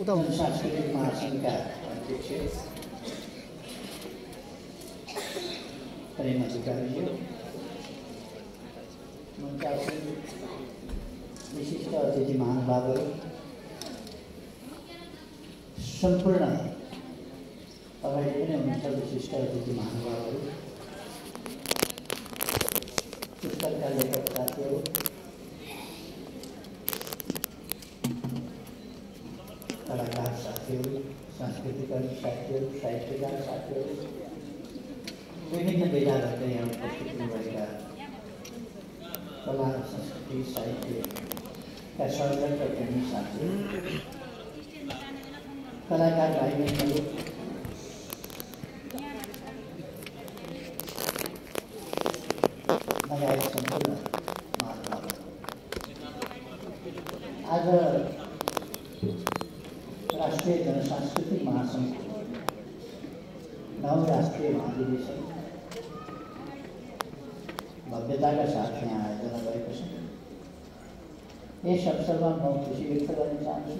सांस्कृतिक महासंघका अध्यक्ष प्रेम अधिकारी विशिष्ट अतिथि महानुभावहरू सम्पूर्ण तपाईले पनि हुनुहुन्छ विशिष्ट अतिथि महानुभावहरू पुस्तकका लेखक साथीहरू कलाकार साथीहरू सांस्कृतिक साथीहरू साहित्यकार साथीहरू विभिन्न विधाबाट यहाँ उपस्थित हुनुभएका कला संस्कृति साहित्यका सर्जक र प्रेमी साथीहरू कलाकार भाइ बहिनीहरू लगायत सम्पूर्ण महानुभावहरू आज राष्ट्रिय जनसांस्कृतिक महासंघ 9 राष्ट्रिय महाधिवेशन भव्यताका साथ यहाँ आयोजना गरेको छ। यस अवसरमा म खुसी व्यक्त गर्न चाहन्छु।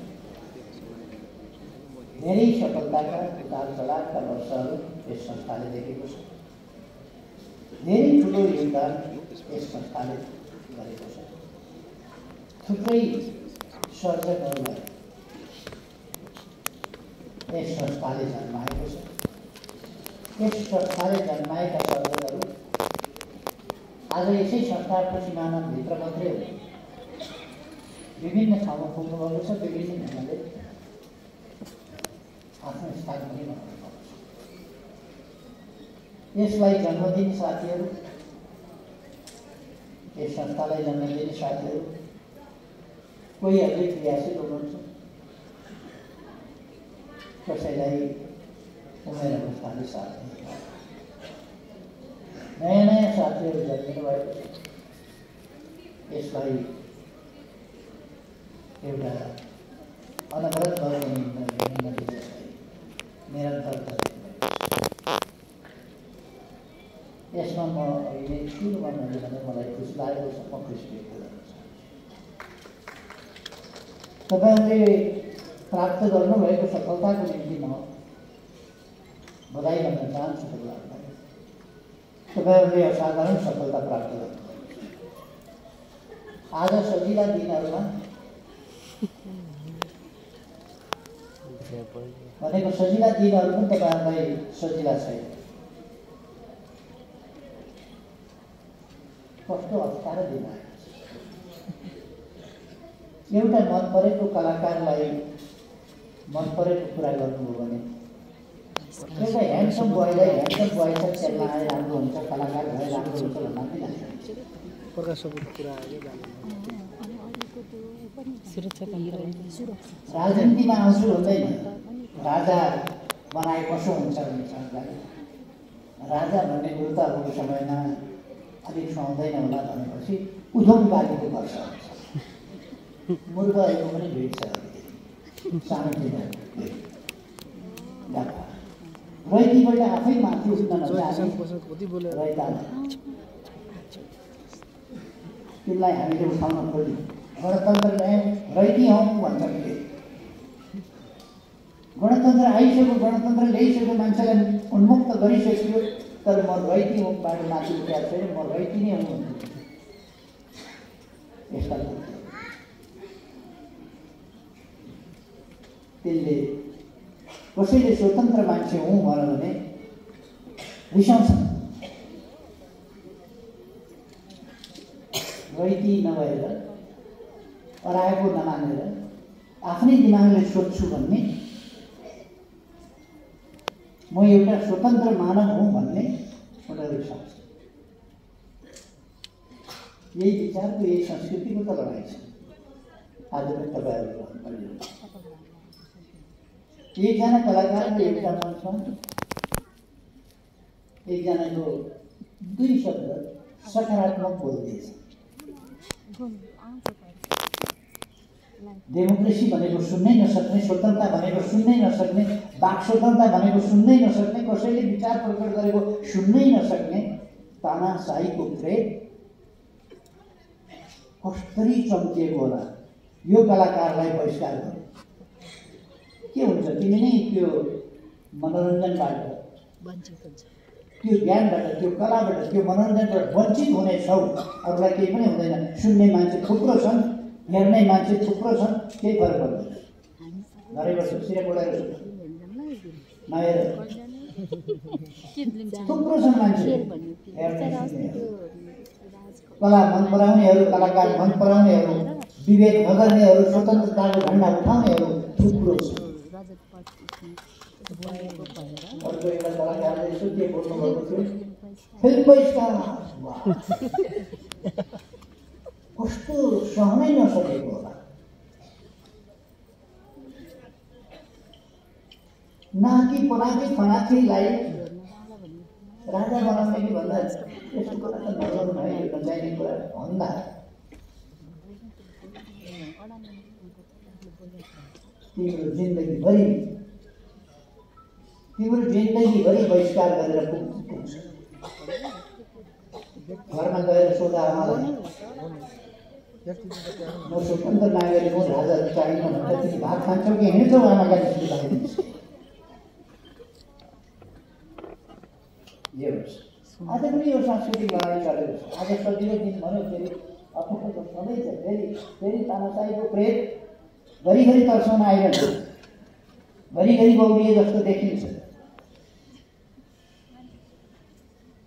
धेरै सफलताका उतार चढावका वर्षहरू यस संस्थाले देखेको छ। धेरै ठुलो योगदान यस संस्थाले गरेको छ। थुप्रै सर्जकहरूलाई यस संस्थाले जन्माएको छ। यस संस्थाले जन्माएका सर्जकहरू आज यसै संस्थाको सिमानाभित्र मात्रै हो विभिन्न ठाउँमा पुग्नुभएको छ। विभिन्न ढङ्गले आफ्नो स्थान पनि बनाउनु भएको छ। यसलाई जन्म दिने साथीहरू, यस संस्थालाई जन्म दिने साथीहरू कोही अझै क्रियाशील हुनुहुन्छ, कसैलाई उमेर अवस्थाले साथ नयाँ नयाँ साथीहरू जन्मिनु भएको छ। यसलाई एउटा अनवरत निरन्तरता यसमा म अहिले सुरुमा मैले भने मलाई खुसी लागेको छ। म खुसी व्यक्त गर्न चाहन्छु। तपाईँहरूले प्राप्त गर्नुभएको सफलताको निम्ति म बधाई भन्न चाहन्छु। तपाईँहरूले असाधारण सफलता प्राप्त गर्नुभएको छ। आज सजिला दिनहरूमा भनेको सजिला दिनहरू पनि तपाईँहरूलाई सजिला छैन। कस्तो अप्ठ्यारो दिन आएको छ। एउटा मन परेको कलाकारलाई मन परेको कुरा गर्नुभयो भने एउटा ह्यान्डसम बोयलाई ह्यान्डसम बोय छ खेल्न आए राम्रो हुन्छ, कलाकार भए राम्रो हुन्छ भन्दा पनि राजनीतिमा आउँछु हुँदैन। राजा बनाए कसो हुन्छ भन्ने संस्कार। राजा भन्ने कुरो त अबको समयमा अलिक सुहाउँदैन होला भनेपछि उधौँ बालीको वर्ष हुन्छ। मुर्गहरूको पनि भिड छ। सानोतिनो रैतीबाट आफै माथि उठ्न तिमीलाई हामीले उठाउन खोज्यौँ। गणतन्त्र ल्यायौँ, रैती हौँ भन्छ कि गणतन्त्र आइसक्यो, गणतन्त्र ल्याइसक्यो, मान्छेलाई उन्मुक्त गरिसक्यो, तर म रैती हुँबाट माथि उठेको छैन, म रैती नै हुँ। यस्ता त्यसले कसैले स्वतन्त्र मान्छे हुँ भने रिसाउँछ। रैती नभएर अराएको नमानेर आफ्नै दिमागले सोध्छु भन्ने, म एउटा स्वतन्त्र मानव हुँ भन्ने उनीहरू रिसाउँछ। यही विचारको यही संस्कृतिको त लडाइँ छ। आज पनि तपाईँहरू एकजना कलाकारले एउटा मञ्चमा एकजनाको 2 शब्द सकारात्मक बोलिदिएछ। डेमोक्रेसी भनेको सुन्नै नसक्ने, स्वतन्त्रता भनेको सुन्नै नसक्ने, वाक स्वतन्त्रता भनेको सुन्नै नसक्ने, कसैले विचार प्रकट गरेको सुन्नै नसक्ने तानाशाहीको प्रेत कसरी चम्किएको होला। यो कलाकारलाई बहिष्कार गर्नु। तिमी नै त्यो मनोरञ्जनबाट, त्यो ज्ञानबाट, त्यो कलाबाट, त्यो मनोरञ्जनबाट वञ्चित हुनेछौ। अरूलाई केही पनि हुँदैन। सुन्ने मान्छे थुप्रो छन्, हेर्ने मान्छे थुप्रो छन्, केही फरक पर्दैन। घरै बस्नु, सिरे बोलाएर नहेर, थुप्रो छन् मान्छे हेर्ने। कला मन पराउनेहरू, कलाकार मन पराउनेहरू, विवेक नगर्नेहरू, स्वतन्त्रताको झन्डा उठाउनेहरू थुप्रो छन्। अर्को एउटा कलाकारले यसो के बोल्नुभएको थियो, फिल्म बहिष्कार कस्तो सहनै नसकेको होला। नाकी पनाकी फनाकीलाई राजा बनाउने कि भन्दा यस्तो कुरा त नगर्नु है, यो नचाहिने कुरा भन्दा तिम्रो जिन्दगीभरि बहिष्कार गरेर पुग्छ। घरमा गएर सोधा आमालाई, म स्वतन्त्र नागरिक हुँ, राजा चाहिन भन्छ, तिमी भात खान्छौ कि हिँड्छौ आमाका निस्कि लगाइदिन्छ। आज पनि यो सांस्कृतिक लडाइँ चलेको छ। आज सजिलो दिन भन्यो, फेरि अप्ठ्यारो सधैँ छ। फेरि तानाशाहीको प्रेत घरिघरि तर्साउन आइरहन्छ, घरिघरि बौलिए जस्तो देखिन्छ।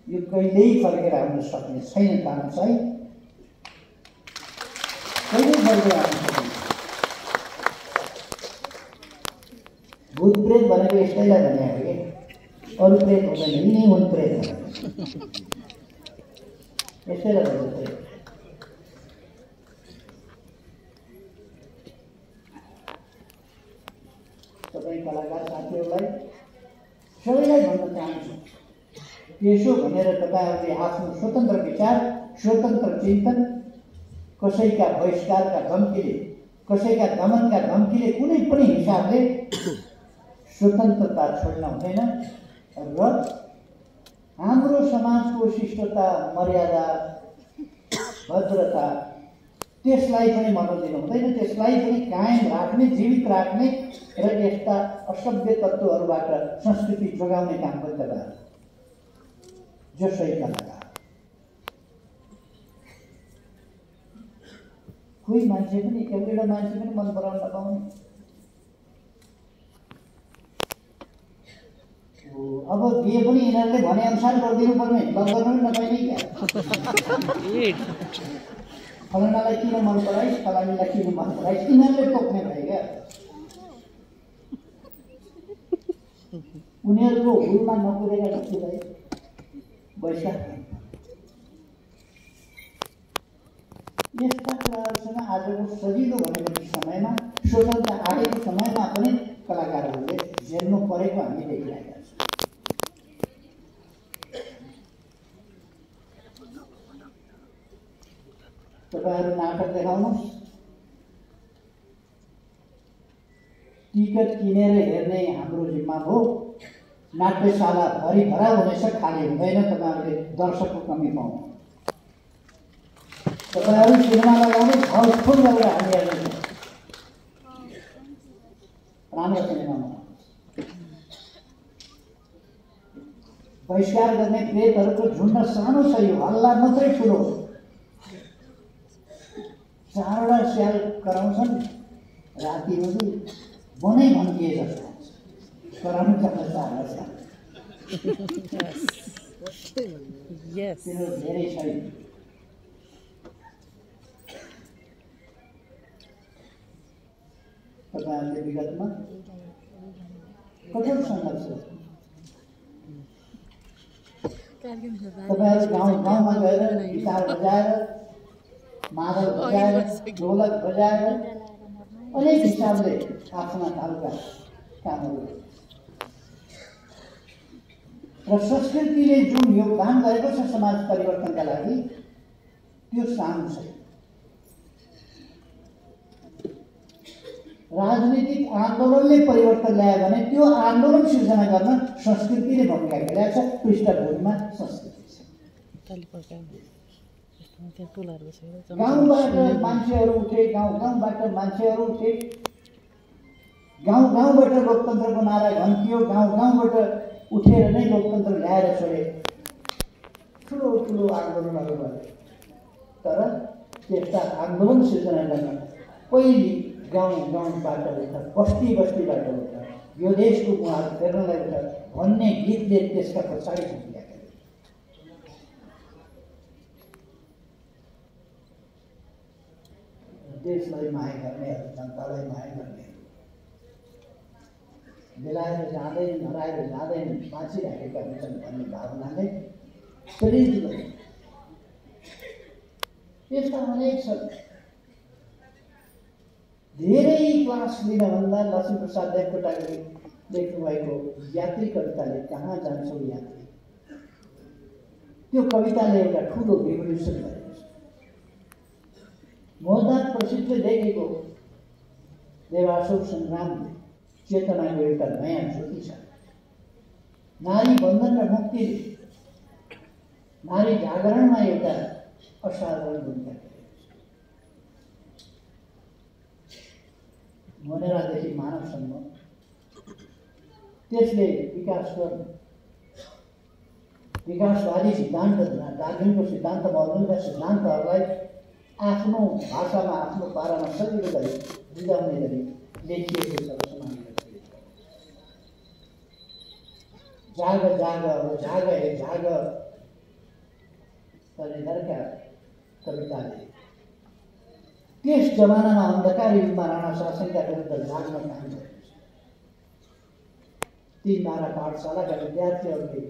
यो कहिल्यै फर्केर आउन सक्ने छैन। तानाशाही कहिल्यै फर्केर आउन सक्दैन। भूत प्रेत भनेको यस्तैलाई भने हो कि अरू प्रेत हुँदैन, यिनै हुन् प्रेत। यस्तैलाई भन्छ प्रेत। तपाईँ कलाकार साथीहरूलाई सबैलाई भन्न चाहन्छु, त्यसो भनेर तपाईँहरूले आफ्नो स्वतन्त्र विचार, स्वतन्त्र चिन्तन, कसैका बहिष्कारका धम्कीले, कसैका दमनका धम्कीले कुनै पनि हिसाबले स्वतन्त्रता छोड्न हुँदैन। र हाम्रो समाजको शिष्टता, मर्यादा, भद्रता, त्यसलाई पनि मर्न दिनु हुँदैन। त्यसलाई पनि कायम राख्ने, जीवित राख्ने र यस्ता असभ्य तत्त्वहरूबाट संस्कृति जोगाउने काम पनि तपाईँ जसै कलाकार। कोही मान्छे पनि, एउटा मान्छे पनि मन पराउन नपाउने। अब बिहे पनि यिनीहरूले भनेअनुसार गरिदिनु पर्ने, लग गर्नु पनि नपाइने क्या। फलानालाई किन मन पराइस्, फलानीलाई किन मन पराइस्, यिनीहरूले तोक्ने भए क्या। उनीहरूको हुलमा नपुगेका व्यक्तिलाई बहिष्कार। यस्ता कुराहरूसँग आजको सजिलो भनेको समयमा, स्वतन्त्र आएको समयमा पनि कलाकारहरूले झेल्नु परेको हामी देखिरहेका छौँ। तपाईँहरू नाटक देखाउनुहोस्, टिकट किनेर हेर्ने हाम्रो जिम्मा हो। नाट्यशाला भरिभरा हुनेछ, खाली हुँदैन। तपाईँहरूले दर्शकको कमी पाउनु। तपाईँहरू सिनेमा लगाउने हाउसफुल गरेर हामी हेर्नेछौँ। राम्रो सिनेमामा बहिष्कार गर्ने प्रेतहरूको झुन्ड सानो छ, यो हल्ला मात्रै ठुलो। चारवटा स्याल कराउँछन्, राति हुँदै बनै भन्किए जस्तो कराउनु पर्छ। चारवटा स्याल धेरै छैन। तपाईँहरूले विगतमा कठोर सङ्घर्ष, तपाईँहरू गाउँमा गएर गिटार बजाएर, मादल बजाएर, ढोलक बजाएर अनेक हिसाबले आफ्ना खालका कामहरू र संस्कृतिले जुन योगदान गरेको छ समाज परिवर्तनका लागि, त्यो सानो छ। राजनीतिक आन्दोलनले परिवर्तन ल्यायो भने त्यो आन्दोलन सिर्जना गर्न संस्कृतिले भूमिका खेलेको छ। पृष्ठभूमिमा संस्कृति छ। गाउँबाट मान्छेहरू उठे, गाउँबाट मान्छेहरू उठे, गाउँ गाउँबाट लोकतन्त्रको नारा घन्टियो, गाउँ गाउँबाट उठेर नै लोकतन्त्र ल्याएर छोडे। ठुलो ठुलो आन्दोलनहरू भयो। तर त्यस्ता आन्दोलन सिर्जना गर्न पहिले गाउँ गाउँबाट उठ, बस्ती बस्तीबाट उठ, यो देशको मुहार फेर्नलाई उठ भन्ने गीतले त्यसका पछाडि पुगेका। देशलाई माया गर्नेहरू, जनतालाई माया गर्नेहरू बेलाएर जाँदैन, हराएर जाँदैन, बाँचिराखेका हुन्छन् भन्ने भावनाले प्रेरित गर्छ। यस्ता अनेक छन्। धेरै क्लास लिनभन्दा लक्ष्मीप्रसाद देवकोटाले लेख्नुभएको यात्री कविताले कहाँ जान्छौ यात्री, त्यो कविताले एउटा ठुलो रिभोल्युसन गरेको छ। मोहनदास प्रसिद्धले लेखेको देवाशोक सङ्ग्रामले चेतनाको एउटा नयाँ ज्योति छ। नारी बन्धन र मुक्तिले नारी जागरणमा एउटा असाधारण भूमिका खेलेको छ। मनेरादेखि मानवसम्म त्यसले विकास गर्नु, विकासवादी सिद्धान्त, दार्जिलिङको सिद्धान्त, मौलवीका सिद्धान्तहरूलाई आफ्नो भाषामा, आफ्नो पारामा सजिलो गरी बुझाउने गरी लेखिएको छ। जाग जाग जाग हे जाग तलेदरका कविताले त्यस जमानामा अन्धकार युगमा राणा शासनका विरुद्ध जाग्न काम गरेको छ। ती नारा पाठशालाका विद्यार्थीहरूले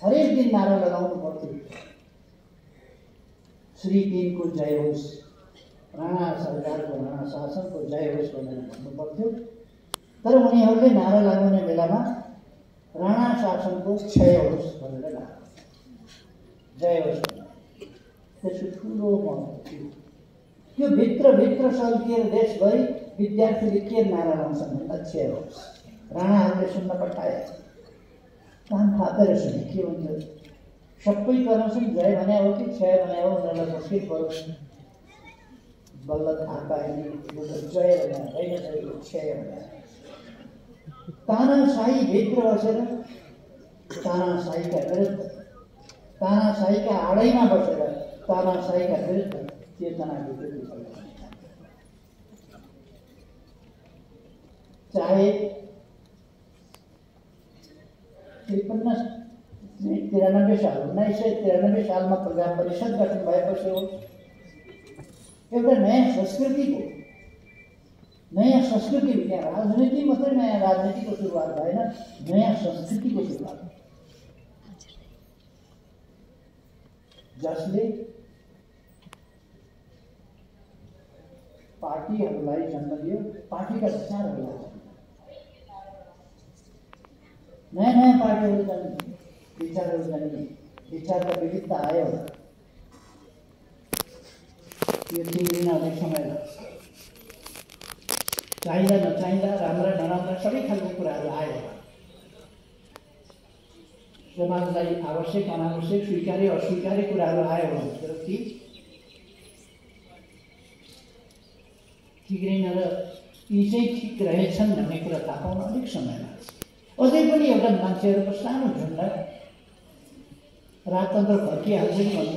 हरेक दिन नारा लगाउनु पर्थ्यो। श्री 3 को जय होस्, राणा सरकारको, राणा शासनको जय होस् भनेर भन्नु पर्थ्यो। तर उनीहरूले नारा लगाउने बेलामा राणा शासनको क्षय होस् भनेर लाग्यो, जय होस्। त्यसको ठुलो महत्त्व थियो। त्यो भित्र सल्किएर देशभरि विद्यार्थीले के नारा लाउँछन् भन्दा क्षय होस्। राणाहरूले सुन्न पठाए, कान थापेर सुने के हुन्थ्यो। सबै कराउँछन् जय भने हो कि क्षय भने हो, उनीहरूलाई मुस्किल पऱ्यो। बल्ल थाहा पाए नि यो त जय भने होइन, क्षय भने। तानाशाही भित्र बसेर तानाशाहीका विरुद्ध, तानाशाहीका आडैमा बसेर तानाशाहीका विरुद्ध चेतनाको विरुद्ध चाहे 1993 साल 1993 सालमा प्रजा परिषद गठन भएपछि हो, एउटा नयाँ संस्कृतिको त्यहाँ राजनीति मात्रै नयाँ राजनीतिको सुरुवात भएन, नयाँ संस्कृतिको सुरुवात, जसले पार्टीहरूलाई जन्म दियो, पार्टीका विचारहरूलाई नयाँ पार्टीहरू जन्मिए, विचारहरू जन्मिए, विचारका विविधता आयो। यो 3 दिन अनेक समय लाग्छ। चाहिँदा नचाहिँदा, राम्रा नराम्रा सबै खालको कुराहरू आयो। समाजलाई आवश्यक अनावश्यक, स्वीकार्य अस्वीकार्य कुराहरू आयो भने तर ती ठिक रहेन र यी चाहिँ ठिक रहेछन् भन्ने कुरा थाहा पाउन अलिक समय लाग्छ। अझै पनि एउटा मान्छेहरूको सानो झुन्ड राजतन्त्र फर्किहाल्छ कि भन्छ।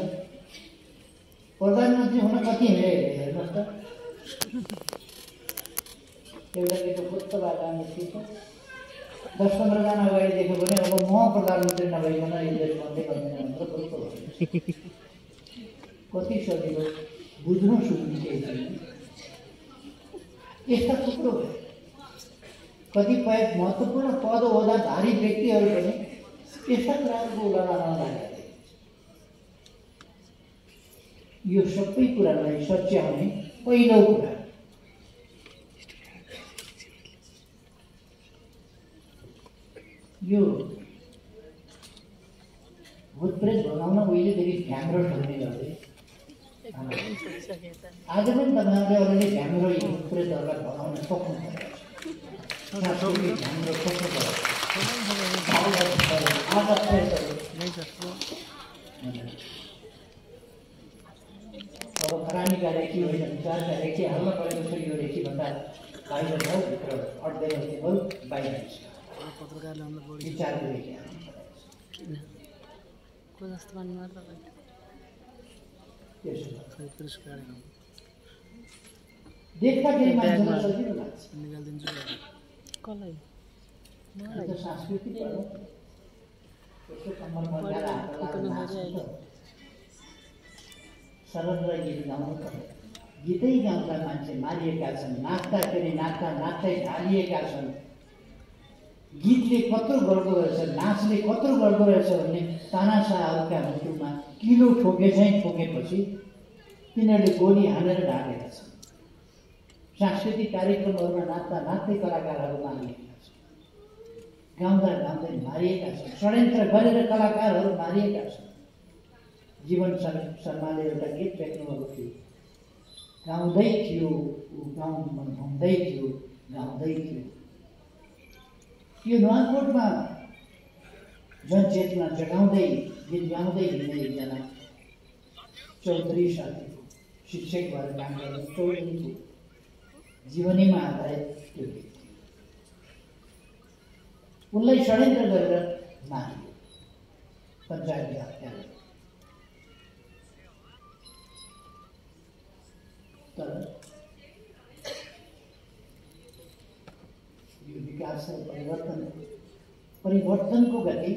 प्रधानमन्त्री हुन कति हेर्नुहोस् त, एउटा केटो फुत्त बाटो निस्किन्छ, 10-15 जना अगाडि देख्यो भने अब म प्रधानमन्त्री नभइकन यो देश बन्दै गर्दैन भनेर फुत्त भयो। कति सजिलो बुझ्नु सुन्नु केही छैन। यस्ता थुप्रो कतिपय महत्त्वपूर्ण पद ओहदाधारी व्यक्तिहरू पनि यस्ता कुराहरूको उल्लङ्घन नलागे। यो सबै कुरालाई सच्याउने पहिलो कुरा यो भूतप्रेत बनाउन उहिलेदेखि ढ्याम्रो ढल्ने गर्थे। आज पनि तपाईँहरूले अलरेडी ढ्याम्रो भूतप्रेतहरूलाई बनाउन सक्नुहुन्छ। ढ्याम्रो सक्नु पर्यो। अब खरानी कार्य के होइन, विचार कार्य के हाल्न परेको छ, यो रेखी बाहिर भयो भित्र अड्दैन केवल बाहिर विचार देख्दाखेरि मान्छेलाई सजिलो लाग्छ संस्कृति सरल गीत गाउनु पर्यो गीतै गाउँदा मान्छे मारिएका छन् नाच्दाखेरि नाच्दै ढालिएका छन् गीतले कत्रो गर्दो रहेछ नाचले कत्रो गर्दो रहेछ भन्ने तानाशाहहरूका मृत्युमा किलो ठोके चाहिँ ठोकेपछि तिनीहरूले गोली हानेर ढाकेका छन् सांस्कृतिक कार्यक्रमहरूमा नाच्दै कलाकारहरू मारिएका छन् गाउँदा गाउँदै मारिएका छन् षड्यन्त्र गरेर कलाकारहरू मारिएका छन् जीवन शर्माले एउटा गीत लेख्नुभएको थियो गाउँदै थियो गाउँमा घुम्दै थियो गाउँदै थियो यो नुवाकोटमा जनचेतना जगाउँदै गीत गाउँदै हिँड्ने एकजना चौधरी साथीको शिक्षक भएर काम गर्ने चौधरीको जीवनीमा आधारित त्यो गीत उनलाई षड्यन्त्र गरेर मारियो पञ्चायतले हत्या गर्यो तर यो विकास र परिवर्तनको गति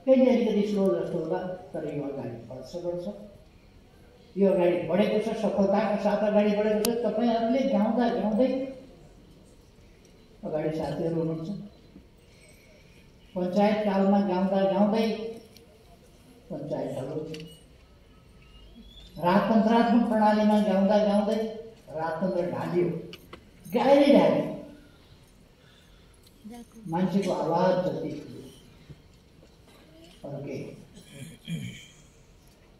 कहिले अलिकति स्लो जस्तो होला तर यो अगाडि बढ्छ यो अगाडि बढेको छ सफलताका साथ अगाडि बढेको छ तपाईहरूले गाउँदा गाउँदै अगाडि साथीहरू हुनुहुन्छ पञ्चायत कालमा गाउँदा गाउँदै पञ्चायतहरू राजतन्त्रात्मक प्रणालीमा गाउँदा गाउँदै राजतन्त्र ढालियो गाएरै ढाल्यो मान्छेको आवाज जति अर्कै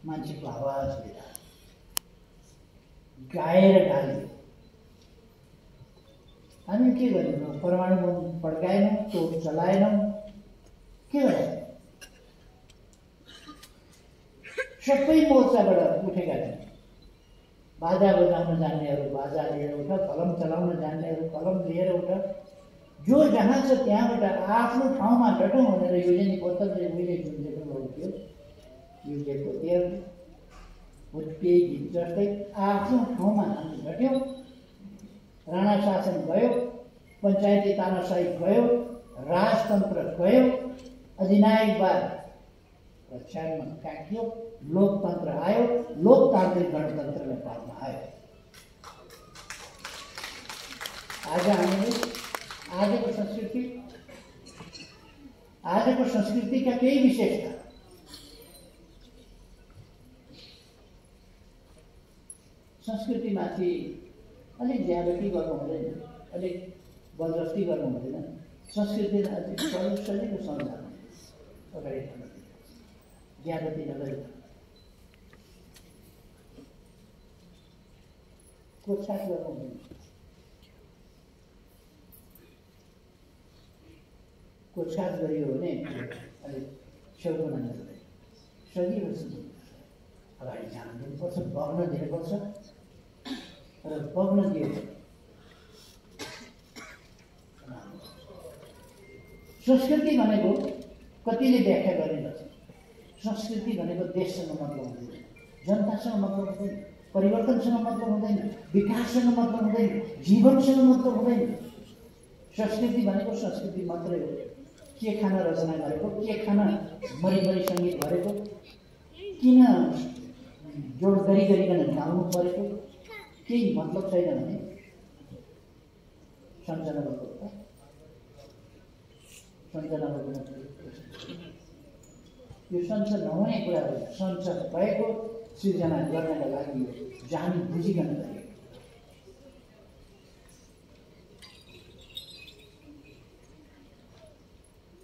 मान्छेको आवाज लिएर गाएर ढाल्यो हामी के गर्यौँ परमाणु बम पड्काएनौँ तोप चलाएनौँ के गर्यौँ सबै मोर्चाबाट उठेका छन् बाजा बजाउन जान्नेहरू बाजा लिएर उठ कलम चलाउन जान्नेहरू कलम लिएर उठ जो जहाँ छ त्यहाँबाट आफ्नो ठाउँमा डटौँ भनेर योजनी बोतलले उहिले जुन लेख्नुभएको थियो युजेको तेल भुत्पे गीत जस्तै आफ्नो ठाउँमा हामी डट्यौँ राणा शासन गयो पञ्चायती तानाशाही गयो राजतन्त्र गयो अधिनायकवाद पछाडिमा काटियो लोकतन्त्र आयो लोकतान्त्रिक गणतन्त्र नेपालमा आयो आज हामीले आजको संस्कृतिका केही विशेषता संस्कृतिमाथि अलिक ज्यादती गर्नु हुँदैन अलिक बलजफ्ती गर्नु हुँदैन संस्कृतिलाई सजिलो सम्झाउनु अगाडि ज्यादती नगरी कोछाट गर्नु हुँदैन कोछाट गरियो भने अलिक छेउमा नगर्दैन सजिलोसँग अगाडि जान दिनुपर्छ बग्न दिनुपर्छ र बग्न दियो संस्कृति भनेको कतिले व्याख्या गरिन्छ संस्कृति भनेको देशसँग मतलब हुँदैन जनतासँग मतलब हुँदैन परिवर्तनसँग मतलब हुँदैन विकाससँग मतलब हुँदैन जीवनसँग मतलब हुँदैन संस्कृति भनेको संस्कृति मात्रै हो के खान रचना गरेको के खान मरिमरी सङ्गीत गरेको किन जोड गरिकन गाउनु परेको केही मतलब छैन भने सम्झना भएको यो सञ्चार नहुने कुरा हो सञ्चार भएको सृजना गर्नका लागि जानी बुझिकन गरिएको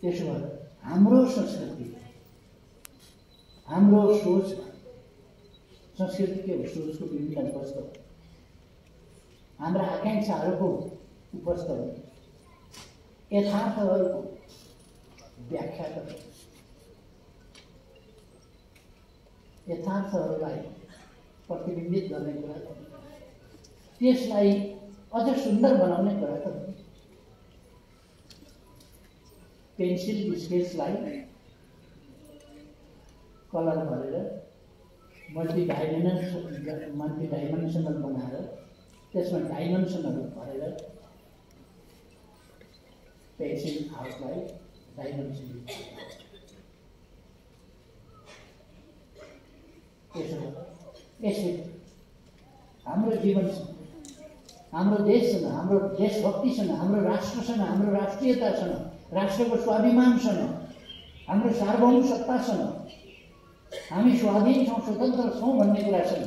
त्यसो भए हाम्रो संस्कृति हाम्रो सोच संस्कृतिको सोचको विभिन्न उपस्थ हाम्रा आकाङ्क्षाहरूको उपस्थ यथार्थहरूको व्याख्या गर्छ यथार्थहरूलाई प्रतिबिम्बित गर्ने कुरा त्यसलाई अझ सुन्दर बनाउने कुरा त पेन्सिल स्केचलाई कलर गरेर मल्टिडाइमेन्सनल बनाएर त्यसमा डाइमेन्सनहरू भरेर पेन्सिल हाउसलाई डाइमेन्सन यसले हाम्रो जीवनसँग हाम्रो देशसँग हाम्रो देशभक्तिसँग हाम्रो राष्ट्रसँग हाम्रो राष्ट्रियतासँग राष्ट्रको स्वाभिमानसँग हाम्रो सार्वभौम सत्तासँग हामी स्वाधीन छौँ स्वतन्त्र छौँ भन्ने कुरासँग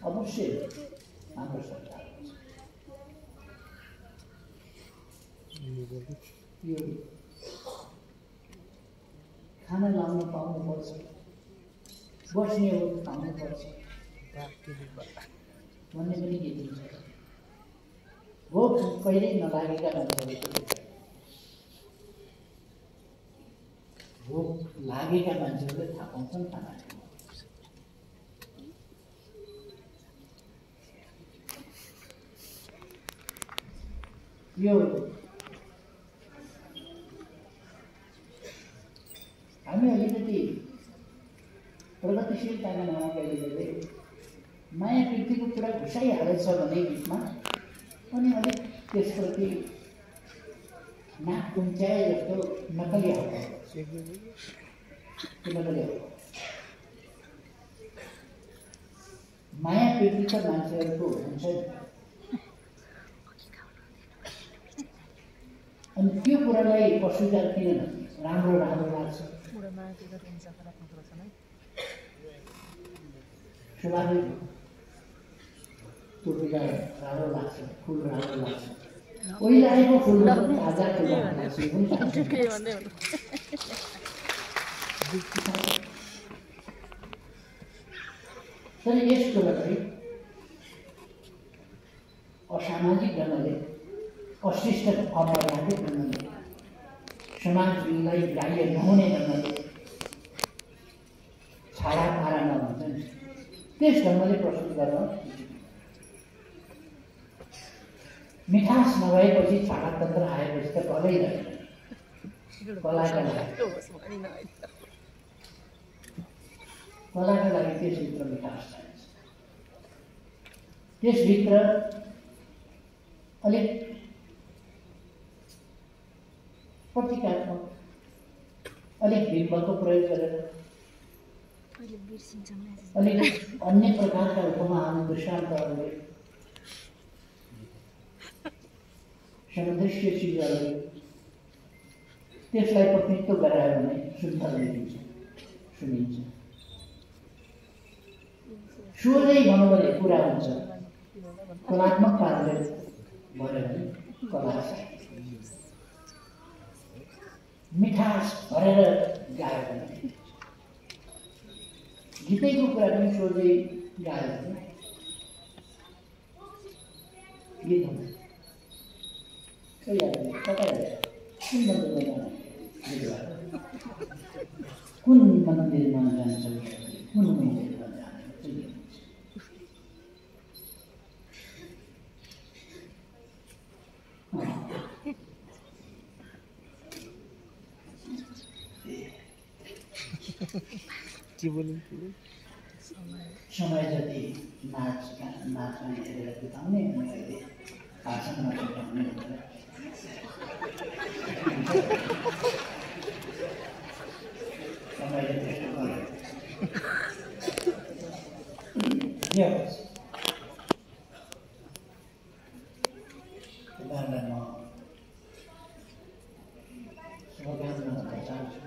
अवश्य हाम्रो सरकार यो खाना लाउन पाउनुपर्छ बस्ने हो पाउनुपर्छ भन्ने पनि गीत छ भोक कहिल्यै नलागेका मान्छेहरू भोक लागेका मान्छेहरूले थाहा पाउँछन् खाना यो हामी अलिकति प्रगतिशीलताका नाममा कहिले माया प्रीतिको कुरा घुसाइहालेछ भने बिचमा अनि अलिक त्यसप्रति नाक कुम्च्याए जस्तो नकली हाल्छ माया प्रीतिका मान्छेहरूको हुन्छ अनि त्यो कुरालाई अस्वीकार किन राम्रो लाग्छ स्वाभाविक टोपीका राम्रो लाग्छ फुल राम्रो लाग्छ ओइलाएको फुल ताजा तर यस कुरालाई असामाजिक ढङ्गले अशिष्ट अपराधिक ढङ्गले समाजलाई ग्राह्य नहुने ढङ्गले छाडा पारा नभन्छन् त्यस ढङ्गले प्रस्तुत गर्न मिठास नभएपछि छाडातन्त्र आएपछि त कलै रहेन कलाका लागि त्यसभित्र मिठास चाहिन्छ त्यसभित्र अलिक प्रतीकात्मक अलिक बिम्बको प्रयोग गरेर अलिक अन्य प्रकारका उपमाहरू दृष्टान्तहरूले सदृश्य चिजहरूले त्यसलाई प्रतिनिधित्व गरायो भने शुद्ध सुनिन्छ सोझै भनौँ भने कुरा हुन्छ कलात्मक पाराले भयो भने कला मिठास भरेर गायो भने गीतैको कुरा पनि सोझै गायो भने गीत हुन्छ कुन मन्दिरमा जान्छ कुन मन्दिरमा जान्छ समय जति नाच्ने हेरेर बिताउने अनि आसनमा बिताउने समयले त्यस्तो गर्यो उनीहरूलाई म शुभकामना भन्न चाहन्छु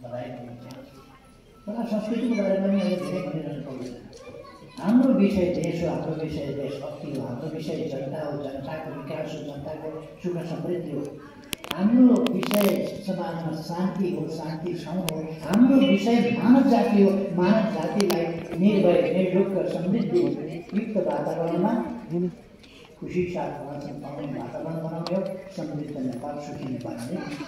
बधाई दिन चाहन्छु कला संस्कृतिको बारेमा पनि अहिले धेरै भनिरहनु पर्दैन हाम्रो विषय देश हो हाम्रो विषय देशभक्ति हो हाम्रो विषय जनता हो जनताको विकास हो जनताको सुख समृद्धि हो हाम्रो विषय समाजमा शान्ति हो शान्ति ठाउँ हो हाम्रो विषय मानव जाति हो मानव जातिलाई निर्भय निर्ढोक समृद्धि युक्त वातावरणमा खुसी साथ पाउने वातावरण बनाउने हो समृद्ध नेपाल सुखी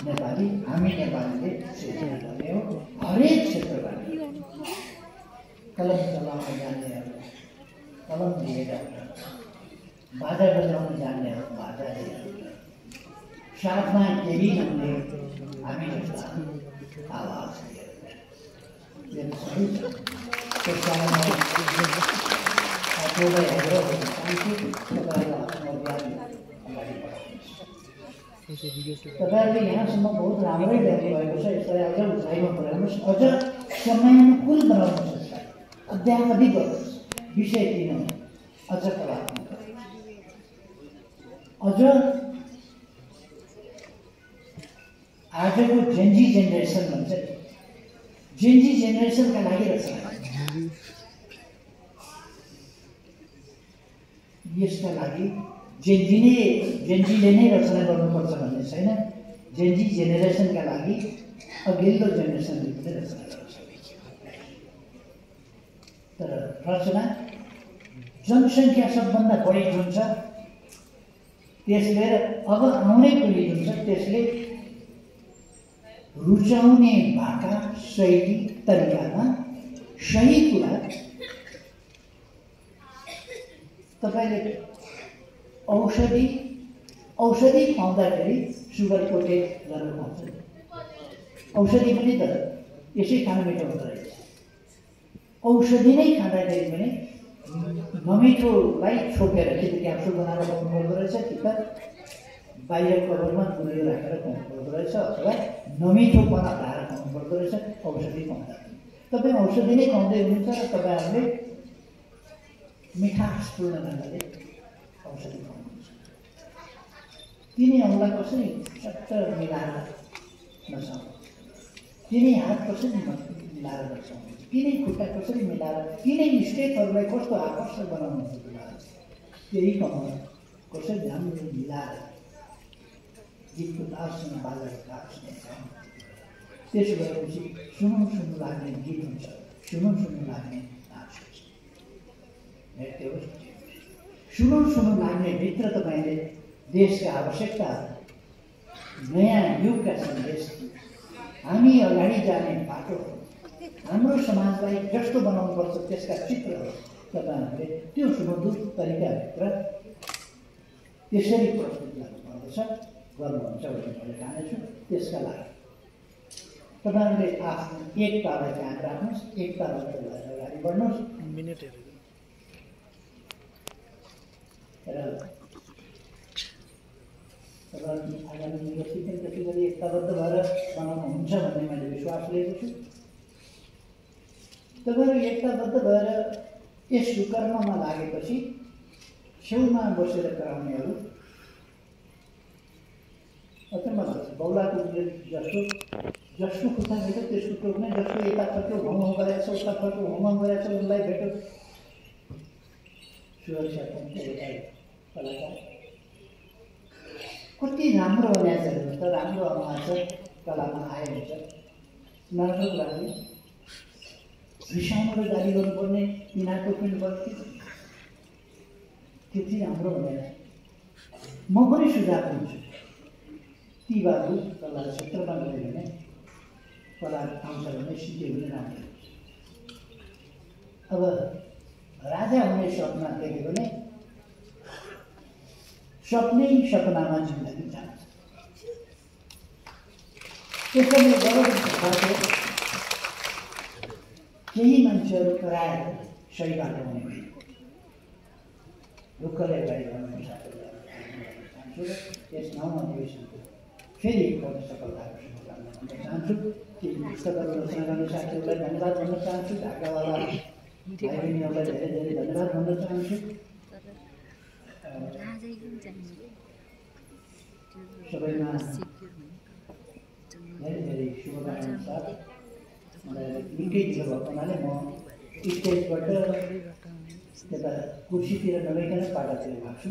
नेपाली हामी नेपालीले सृजना गर्ने हो हरेक क्षेत्रबाट कलम चलाउन जान्नेहरू कलम लिएर बाजा बजाउन जान्नेहरू बाजाले साथमा केही नहुने हामी जस्ता आवाज सही छ। त्यस कारण तपाईँलाई हेरेर तपाईँलाई आफ्नो ज्ञान अगाडि बढाउनुहोस्। तपाईँहरूले यहाँसम्म बहुत राम्रै ल्याउनु भएको छ, यसलाई अझ उचाइमा पुर्याउनुहोस्, अझ समयानुकूल बनाउनुहोस्, अध्यावधि गर्नुहोस्, विषय दिनु अझ कलात्मक अझ आजको जेनजी जेनेरेसन भन्छ नि, जेनजी जेनेरेसनका लागि रचना यसका लागि जेनजीले नै रचना गर्नुपर्छ भन्ने छैन। जेनजी जेनेरेसनका लागि अघिल्लो जेनेरेसनले पनि रचना गर्छ। तर रचना जनसङ्ख्या सबभन्दा बढी जुन छ त्यसले अब आउने पिँढी जुन छ त्यसले रुचाउने भाका शैली तरिकामा सही कुरा तपाईँले औषधि पाउँदाखेरि सुगर कोटेड गरेर पाउँछ। औषधि पनि त यसै खान मिठो हुँदो रहेछ। औषधि नै खाँदाखेरि पनि नमिठोलाई छोपेर कि त क्याप्सुल बनाएर खुवाउनु पर्दो रहेछ, कि त बाहिर कभरमा गुलियो राखेर खुवाउनु पर्दो रहेछ, अथवा नमिठोपना हटाएर खुवाउनु पर्दो रहेछ औषधि पाउँदाखेरि। तपाईँ औषधि नै खुवाउँदै हुनुहुन्छ र तपाईँहरूले मिठासपूर्ण ढङ्गले औषधि खुवाउनुहुन्छ। तिनी औँला कसरी सट्ट मिलाएर नचाउनु, तिनी हात कसरी मिलाएर नचाउनु, तिनै खुट्टा कसरी मिलाएर, तिनै स्टेपहरूलाई कस्तो आकर्षक बनाउनुहुन्छ, त्यही कमाउनु कसरी राम्रो मिलाएर गीतको तालसँग बाजाको तालसँग त्यसो गरेपछि सुनु लाग्ने गीत हुन्छ, सुनु लाग्ने नाच हुन्छ, नृत्य होस्। सुनु लाग्ने भित्र तपाईँले देशका आवश्यकता, नयाँ युगका सन्देश, हामी अगाडि जाने बाटो, हाम्रो समाजलाई जस्तो बनाउनुपर्छ त्यसका चित्रहरू तपाईँहरूले त्यो सुमधुर तरिकाभित्र त्यसरी प्रस्तुत गर्नुपर्दछ, गर्नुहुन्छ भने मैले ठानेछु। त्यसका लागि तपाईँहरूले आफ्नो एकतालाई ध्यान राख्नुहोस्, एकतालाई अगाडि बढ्नुहोस् र तपाईँहरू आगामी युनिभर्सिटी पनि त्यति गरी एकताबद्ध भएर बनाउनुहुन्छ भन्ने मैले विश्वास लिएको छु। तपाईँहरू एकताबद्ध भएर यस सुकर्ममा लागेपछि छेउमा बसेर कराउनेहरू अचम्म लाग्छ। बौलाको जसको खुट्टा भेट्यो त्यसको टोक्ने, जसको यता फर्क्यो घुमाउ गरेको छ, उता फर्क्यो घुमाउ गरेको छ, उसलाई भेट्यो। सुरक्षा पञ्च कलाकार कति राम्रो बनाएछ हेर्नुहोस् त, राम्रो अनुहार छ, कलामा आयो हुन्छ। नराम्रो कुराले रिसाउनु र गाली गर्नुपर्ने तिनीहरूको किन्नुपर्थ्यो, त्यति राम्रो बनाएछ। म पनि सुझाव दिन्छु, ती बाबु कला क्षेत्रमा गयो भने कला आउँछ भने सिक्यो भने राम्रो। अब राजा हुने सपना देख्यो भने सपनै सपनामा जिन्दगी जान्छ। त्यसैले गलत केही मान्छेहरू कराएर सही बाटो हुने ढुक्कले अगाडि बढ्नु चाहन्छु। यस नौ अधिवेशनको फेरि एकपल्ट सफलताको शुभकामना भन्न चाहन्छु। ती पुस्तकहरू रचना गर्ने साथीहरूलाई धन्यवाद भन्न चाहन्छु। ढाकावाला भाइ बहिनीहरूलाई धेरै धेरै धन्यवाद भन्न चाहन्छु। सबैमा धेरै धेरै शुभकामना साथ मलाई निकै ढिलो भएको हुनाले म स्टेजबाट त्यता कुर्सीतिर नभइकन पाटातिर लाग्छु।